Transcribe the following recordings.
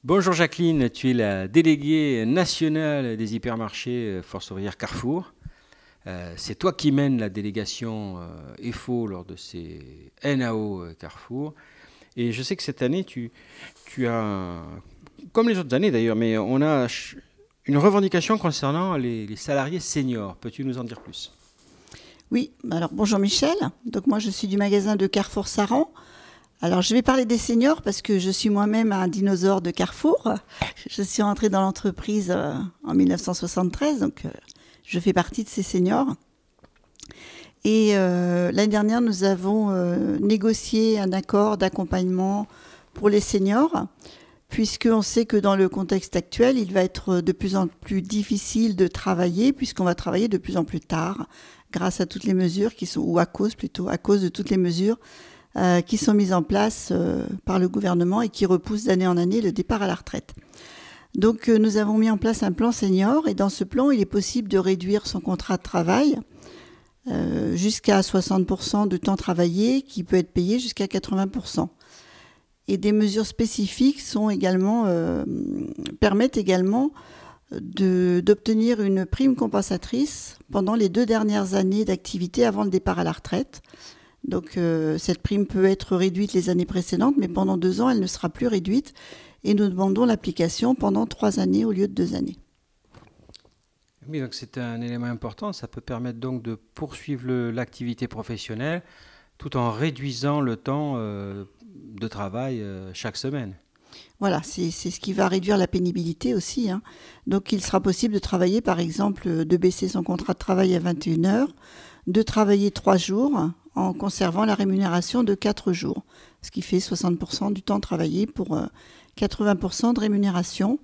Bonjour Jacqueline, tu es la déléguée nationale des hypermarchés Force ouvrière Carrefour. C'est toi qui mènes la délégation EFO lors de ces NAO Carrefour. Et je sais que cette année, tu as, comme les autres années d'ailleurs, mais on a une revendication concernant les salariés seniors. Peux-tu nous en dire plus? Oui, alors bonjour Michel. Donc moi je suis du magasin de Carrefour Saran. Alors je vais parler des seniors parce que je suis moi-même un dinosaure de Carrefour. Je suis rentrée dans l'entreprise en 1973, donc je fais partie de ces seniors. Et l'année dernière, nous avons négocié un accord d'accompagnement pour les seniors, puisqu'on sait que dans le contexte actuel, il va être de plus en plus difficile de travailler, puisqu'on va travailler de plus en plus tard, grâce à toutes les mesures qui sont, ou à cause plutôt, à cause de toutes les mesures qui sont mises en place par le gouvernement et qui repoussent d'année en année le départ à la retraite. Donc nous avons mis en place un plan senior, et dans ce plan, il est possible de réduire son contrat de travail jusqu'à 60% de temps travaillé, qui peut être payé jusqu'à 80%. Et des mesures spécifiques sont également, permettent également d'obtenir une prime compensatrice pendant les 2 dernières années d'activité avant le départ à la retraite. Donc cette prime peut être réduite les années précédentes, mais pendant 2 ans, elle ne sera plus réduite. Et nous demandons l'application pendant 3 années au lieu de 2 années. Oui, donc c'est un élément important. Ça peut permettre donc de poursuivre l'activité professionnelle tout en réduisant le temps de travail chaque semaine. Voilà, c'est ce qui va réduire la pénibilité aussi, hein. Donc il sera possible de travailler, par exemple, de baisser son contrat de travail à 21 heures, de travailler 3 jours en conservant la rémunération de 4 jours, ce qui fait 60% du temps travaillé pour 80% de rémunération,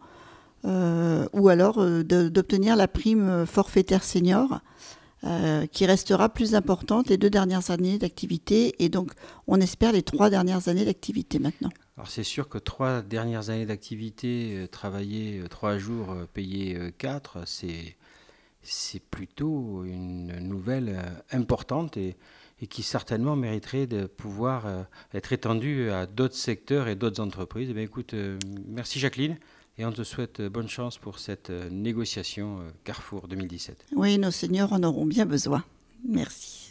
ou alors d'obtenir la prime forfaitaire senior, qui restera plus importante les 2 dernières années d'activité, et donc on espère les 3 dernières années d'activité maintenant. Alors c'est sûr que 3 dernières années d'activité, travailler 3 jours, payer 4, c'est plutôt une nouvelle importante et qui certainement mériterait de pouvoir être étendue à d'autres secteurs et d'autres entreprises. Eh bien, écoute, merci Jacqueline, et on te souhaite bonne chance pour cette négociation Carrefour 2017. Oui, nos seniors en auront bien besoin. Merci.